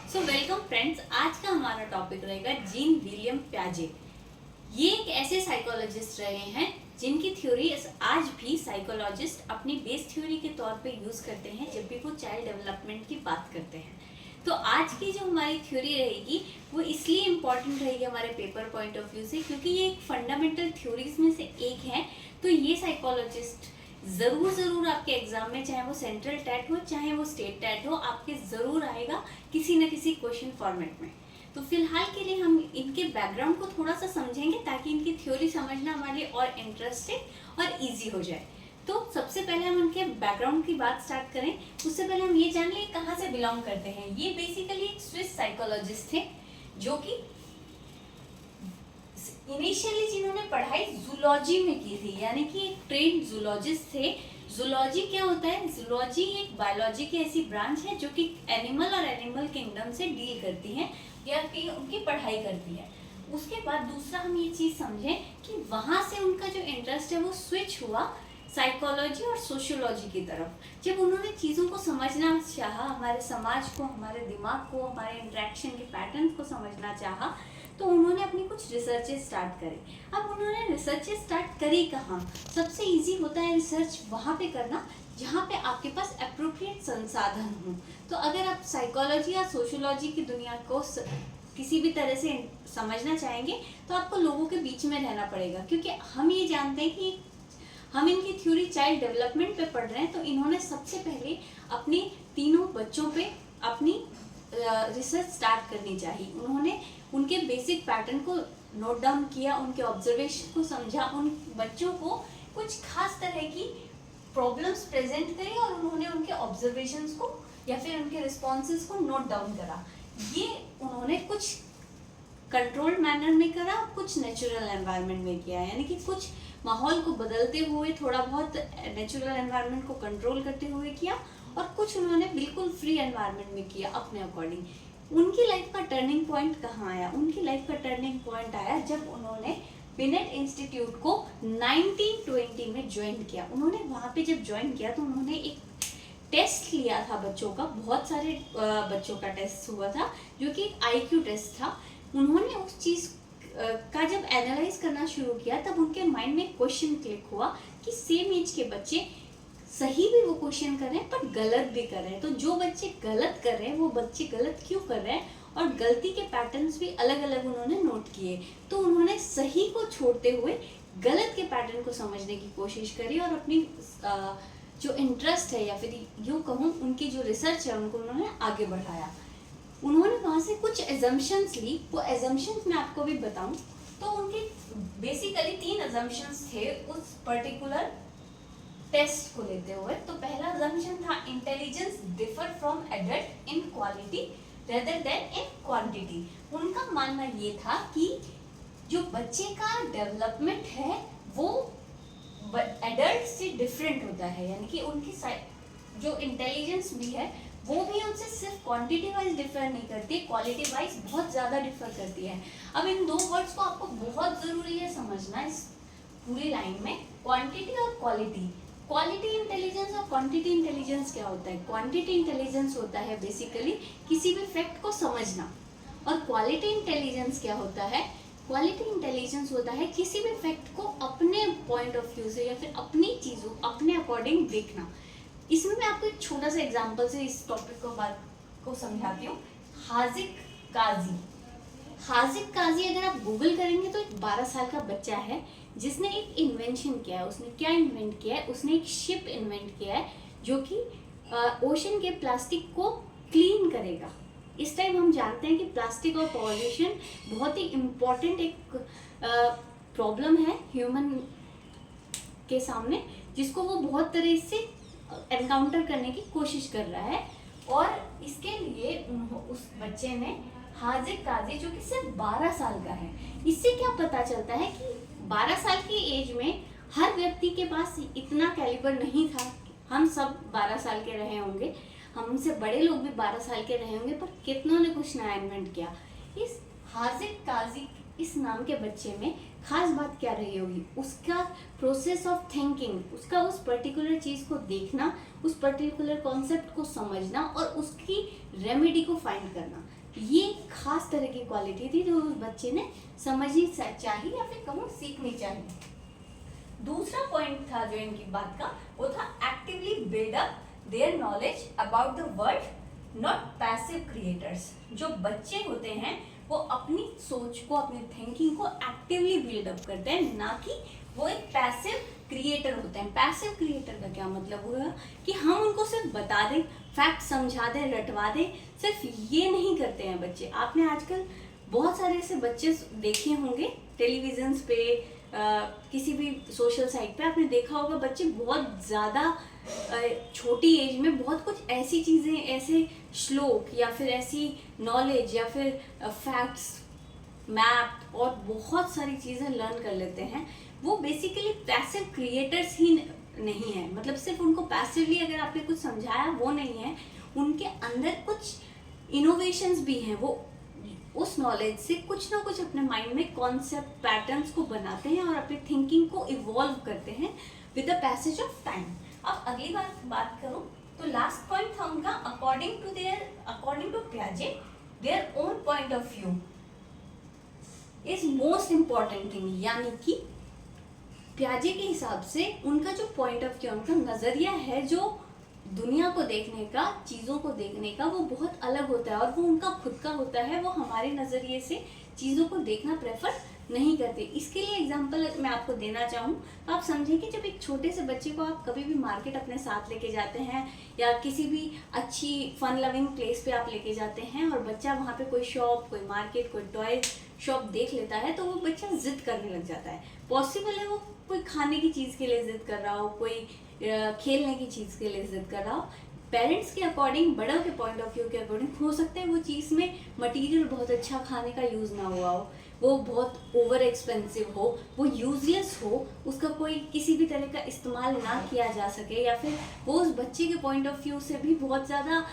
Welcome friends, आज का हमारा टॉपिक रहेगा जीन विलियम प्याजे। ये एक ऐसे साइकोलॉजिस्ट रहे हैं जिनकी थ्योरी आज भी साइकोलॉजिस्ट अपनी बेस थ्योरी के तौर पे यूज करते हैं जब भी वो चाइल्ड डेवलपमेंट की बात करते हैं। तो आज की जो हमारी थ्योरी रहेगी वो इसलिए इम्पॉर्टेंट रहेगी हमारे पेपर पॉइंट ऑफ व्यू से, क्योंकि ये एक फंडामेंटल थ्योरीज में से एक है। तो ये साइकोलॉजिस्ट जरूर आपके एग्जाम में, चाहे वो सेंट्रल टैट हो चाहे वो स्टेट टैट हो, आपके जरूर आएगा किसी न किसी क्वेश्चन फॉर्मेट में। तो फिलहाल के लिए हम इनके बैकग्राउंड को थोड़ा सा समझेंगे ताकि इनकी थ्योरी समझना हमारे लिए और इंटरेस्टिंग और इजी हो जाए। तो सबसे पहले हम उनके बैकग्राउंड की बात स्टार्ट करें, उससे पहले हम ये जान लें कहाँ से बिलोंग करते हैं। ये बेसिकली एक स्विस साइकोलॉजिस्ट थे जो कि इनिशियली जिन्होंने पढ़ाई जूलॉजी में की थी, यानी कि एक ट्रेन्ड जूलॉजिस्ट थे। जूलॉजी क्या होता है? जूलॉजी एक बायोलॉजी की ऐसी ब्रांच है जो कि एनिमल और एनिमल किंगडम से डील करती है या कि उनकी पढ़ाई करती है। उसके बाद दूसरा हम ये चीज समझें कि वहां से उनका जो इंटरेस्ट है वो स्विच हुआ साइकोलॉजी और सोशियोलॉजी की तरफ। जब उन्होंने चीज़ों को समझना चाहा, हमारे समाज को, हमारे दिमाग को, हमारे इंटरेक्शन के पैटर्न को समझना चाहा, तो उन्होंने अपनी कुछ रिसर्चेस स्टार्ट करी। अब उन्होंने रिसर्चेस स्टार्ट करी कहाँ? सबसे इजी होता है रिसर्च वहाँ पे करना जहाँ पे आपके पास अप्रोप्रिएट संसाधन हो। तो अगर आप साइकोलॉजी या सोशियोलॉजी की दुनिया को किसी भी तरह से समझना चाहेंगे तो आपको लोगों के बीच में रहना पड़ेगा, क्योंकि हम ये जानते हैं कि हम इनकी थ्योरी चाइल्ड डेवलपमेंट पे पढ़ रहे हैं। तो इन्होंने सबसे पहले अपने तीनों बच्चों पे अपनी रिसर्च स्टार्ट करनी चाहिए। उन्होंने उनके बेसिक पैटर्न को नोट डाउन किया, उनके ऑब्जर्वेशन को समझा, उन बच्चों को कुछ खास तरह की प्रॉब्लम्स प्रेजेंट करी और उन्होंने उनके ऑब्जर्वेशंस को या फिर उनके रिस्पॉन्सेज को नोट डाउन करा। ये उन्होंने कुछ कंट्रोल्ड मैनर में करा, कुछ नेचुरल एनवायरनमेंट में किया, यानी कि कुछ माहौल को बदलते हुए थोड़ा बहुत नेचुरल एनवायरनमेंट को कंट्रोल करते हुए किया, और कुछ उन्होंने बिल्कुल फ्री एनवायरनमेंट में किया अपने अकॉर्डिंग। उनकी लाइफ का टर्निंग पॉइंट कहाँ आया? उनकी लाइफ का टर्निंग पॉइंट आया जब उन्होंने बिनेट इंस्टीट्यूट को 1920 में ज्वाइन किया। उन्होंने वहाँ पे जब ज्वाइन किया तो उन्होंने एक टेस्ट लिया था बच्चों का, बहुत सारे बच्चों का टेस्ट हुआ था जो कि IQ टेस्ट था। उन्होंने उस चीज़ का जब एनालाइज करना शुरू किया तब उनके माइंड में क्वेश्चन क्लिक हुआ कि सेम एज के बच्चे सही भी वो क्वेश्चन कर रहे हैं पर गलत भी कर रहे हैं। तो जो बच्चे गलत कर रहे हैं वो बच्चे गलत क्यों कर रहे हैं, और गलती के पैटर्न्स भी अलग अलग उन्होंने नोट किए। तो उन्होंने सही को छोड़ते हुए गलत के पैटर्न को समझने की कोशिश करी और अपनी जो इंटरेस्ट है या फिर यूँ कहूँ उनकी जो रिसर्च है उनको उन्होंने आगे बढ़ाया। उन्होंने वहाँ से कुछ एजम्पशंस ली। वो एजम्पशंस मैं आपको भी बताऊं तो उनके बेसिकली 3 एजम्पशंस थे उस पर्टिकुलर टेस्ट को लेते हुए। तो पहला एजम्पशन था intelligence differ from adult in quality rather then in quantity. उनका मानना ये था कि जो बच्चे का डेवलपमेंट है वो एडल्ट से डिफरेंट होता है, यानी कि उनकी जो इंटेलिजेंस भी है वो भी उनसे सिर्फ क्वांटिटी वाइज डिफर नहीं करती, क्वालिटी वाइज बहुत ज़्यादा डिफर करती है। अब इन 2 वर्ड्स को आपको बहुत ज़रूरी है समझना इस पूरी लाइन में, क्वांटिटी और क्वालिटी। क्वालिटी इंटेलिजेंस और क्वांटिटी इंटेलिजेंस क्या होता है? क्वांटिटी इंटेलिजेंस होता है बेसिकली किसी भी फैक्ट को समझना, और क्वालिटी इंटेलिजेंस क्या होता है? क्वालिटी इंटेलिजेंस होता है किसी भी फैक्ट को अपने पॉइंट ऑफ व्यू से या फिर अपनी चीज़ों अपने अकॉर्डिंग देखना। इसमें मैं आपको एक छोटा सा एग्जांपल से इस टॉपिक को समझाती हूँ। हाजिक काजी अगर आप गूगल करेंगे तो एक 12 साल का बच्चा है जिसने एक इन्वेंशन किया है। उसने क्या इन्वेंट किया है? उसने एक शिप इन्वेंट किया है जो कि ओशन के प्लास्टिक को क्लीन करेगा। इस टाइम हम जानते हैं कि प्लास्टिक और पॉल्यूशन बहुत ही इम्पोर्टेंट एक प्रॉब्लम है ह्यूमन के सामने, जिसको वो बहुत तरह से एनकाउंटर करने की कोशिश कर रहा है। और इसके लिए उस बच्चे ने हाजिक काजी जो कि सिर्फ 12 साल का है, इससे क्या पता चलता है कि 12 साल की एज में हर व्यक्ति के पास इतना कैलिबर नहीं था। हम सब 12 साल के रहे होंगे, हमसे बड़े लोग भी 12 साल के रहे होंगे, पर कितनों ने कुछ नया इन्वेंट किया। इस हाजिक काजी इस नाम के बच्चे में खास बात क्या रही होगी? उसका प्रोसेस ऑफ थिंकिंग, उसका उस पर्टिकुलर चीज़ को देखना, उस पर्टिकुलर कॉन्सेप्ट को समझना और उसकी रेमेडी को फाइंड करना। ये खास तरह की क्वालिटी थी जो उस बच्चे ने समझनी चाहिए या फिर कहूँ सीखनी चाहिए। दूसरा पॉइंट था जो इनकी बात का, वो था actively build up their knowledge about the world, not passive creators. जो बच्चे होते हैं वो अपनी सोच को, अपनी थिंकिंग को एक्टिवली बिल्ड अप करते हैं, ना कि वो एक पैसिव क्रिएटर होते हैं। पैसिव क्रिएटर का क्या मतलब हुआ कि हम उनको सिर्फ बता दें, फैक्ट समझा दें, रटवा दें, सिर्फ ये नहीं करते हैं बच्चे। आपने आजकल बहुत सारे ऐसे बच्चे देखे होंगे टेलीविजन पे, किसी भी सोशल साइट पे आपने देखा होगा, बच्चे बहुत ज़्यादा छोटी एज में बहुत कुछ ऐसी चीज़ें, ऐसे श्लोक या फिर ऐसी नॉलेज या फिर फैक्ट्स, मैथ और बहुत सारी चीज़ें लर्न कर लेते हैं। वो बेसिकली पैसिव क्रिएटर्स ही नहीं है, मतलब सिर्फ उनको पैसिवली अगर आपने कुछ समझाया वो नहीं है, उनके अंदर कुछ इनोवेशंस भी हैं। वो उस नॉलेज से कुछ ना कुछ अपने माइंड में कॉन्सेप्ट पैटर्न्स को बनाते हैं और अपनी थिंकिंग को इवॉल्व करते हैं with the passage of time. अब अगली बात करूं तो लास्ट पॉइंट था उनका, अकॉर्डिंग टू पियाजे their own point of view is most important thing. यानी कि पियाजे के हिसाब से उनका जो पॉइंट ऑफ व्यू, उनका नजरिया है जो दुनिया को देखने का, चीज़ों को देखने का, वो बहुत अलग होता है और वो उनका खुद का होता है। वो हमारे नज़रिए से चीज़ों को देखना प्रेफर नहीं करते। इसके लिए एग्जांपल मैं आपको देना चाहूँ तो आप समझें कि जब एक छोटे से बच्चे को आप कभी भी मार्केट अपने साथ लेके जाते हैं या किसी भी अच्छी फन लविंग प्लेस पे आप लेके जाते हैं और बच्चा वहाँ पे कोई शॉप, कोई मार्केट, कोई टॉय शॉप देख लेता है, तो वो बच्चा जिद करने लग जाता है। पॉसिबल है वो कोई खाने की चीज़ के लिए जिद कर रहा हो, कोई खेलने की चीज़ के लिए जिद कर रहा हो। पेरेंट्स के अकॉर्डिंग, बड़ों के पॉइंट ऑफ व्यू के अकॉर्डिंग हो सकता है वो चीज़ में मटेरियल बहुत अच्छा खाने का यूज़ ना हुआ हो, वो बहुत ओवर एक्सपेंसिव हो, वो यूजलेस हो, उसका कोई किसी भी तरह का इस्तेमाल ना किया जा सके, या फिर वो उस बच्चे के पॉइंट ऑफ व्यू से भी बहुत ज़्यादा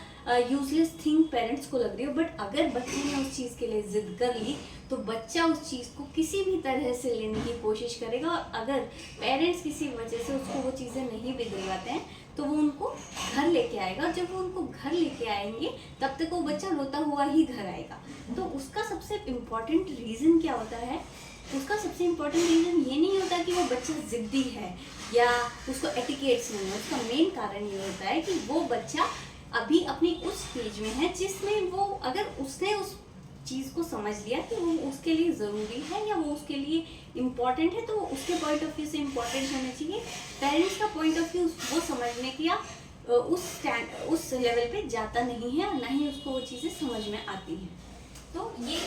यूजलेस थिंग पेरेंट्स को लग रही हो। बट अगर बच्चे ने उस चीज़ के लिए जिद कर ली तो बच्चा उस चीज़ को किसी भी तरह से लेने की कोशिश करेगा, और अगर पेरेंट्स किसी वजह से उसको वो चीज़ें नहीं भी दिलवाते हैं तो वो उनको घर लेके आएगा, और जब वो उनको घर लेके आएंगे तब तक वो बच्चा रोता हुआ ही घर आएगा। तो उसका सबसे इम्पॉर्टेंट रीज़न क्या होता है? उसका सबसे इम्पॉर्टेंट रीज़न ये नहीं होता कि वो बच्चा ज़िद्दी है या उसको एटिकेट्स नहीं है। उसका मेन कारण ये होता है कि वो बच्चा अभी अपनी उस स्टेज में है जिसमें वो, अगर उसने उस चीज़ को समझ लिया कि वो उसके लिए ज़रूरी है या वो उसके लिए इम्पॉर्टेंट है, तो उसके पॉइंट ऑफ व्यू से इम्पॉर्टेंट होना चाहिए। पेरेंट्स का पॉइंट ऑफ व्यू वो समझने की या उस लेवल पे जाता नहीं है, और ना ही उसको वो चीज़ें समझ में आती हैं। तो ये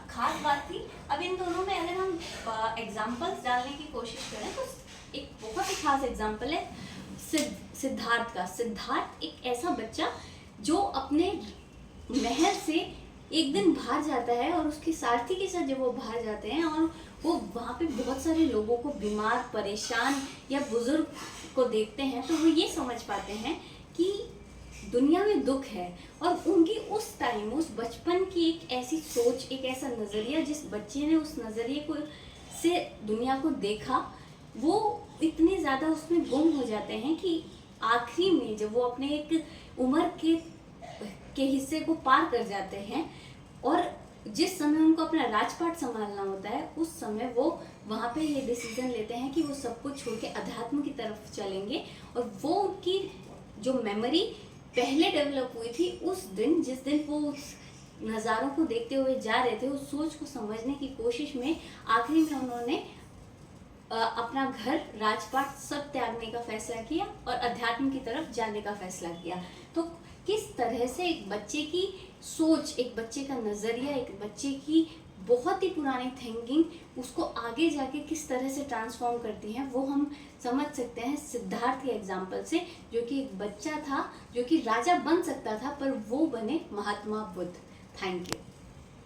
खास बात थी। अब इन दोनों में अगर हम एग्जाम्पल्स डालने की कोशिश करें तो एक बहुत ही खास एग्जाम्पल है सिद्धार्थ का। सिद्धार्थ एक ऐसा बच्चा जो अपने महल से एक दिन बाहर जाता है, और उसके सारथी के साथ जब वो बाहर जाते हैं और वो वहाँ पे बहुत सारे लोगों को, बीमार, परेशान या बुजुर्ग को देखते हैं, तो वो ये समझ पाते हैं कि दुनिया में दुख है। और उनकी उस टाइम, उस बचपन की एक ऐसी सोच, एक ऐसा नज़रिया, जिस बच्चे ने उस नज़रिए को से दुनिया को देखा, वो इतने ज़्यादा उसमें गुम हो जाते हैं कि आखिरी में जब वो अपने एक उम्र के हिस्से को पार कर जाते हैं और जिस समय उनको अपना राजपाट संभालना होता है, उस समय वो वहाँ पे ये डिसीजन लेते हैं कि वो सब कुछ छोड़ के अध्यात्म की तरफ चलेंगे। और वो उनकी जो मेमोरी पहले डेवलप हुई थी, उस दिन, जिस दिन वो उस नज़ारों को देखते हुए जा रहे थे, उस सोच को समझने की कोशिश में आखिरी में उन्होंने अपना घर, राजपाट सब त्यागने का फैसला किया और अध्यात्म की तरफ जाने का फैसला किया। तो किस तरह से एक बच्चे की सोच, एक बच्चे का नज़रिया, एक बच्चे की बहुत ही पुरानी थिंकिंग उसको आगे जाके किस तरह से ट्रांसफॉर्म करती है, वो हम समझ सकते हैं सिद्धार्थ के एग्जाम्पल से, जो कि एक बच्चा था जो कि राजा बन सकता था, पर वो बने महात्मा बुद्ध। Thank you.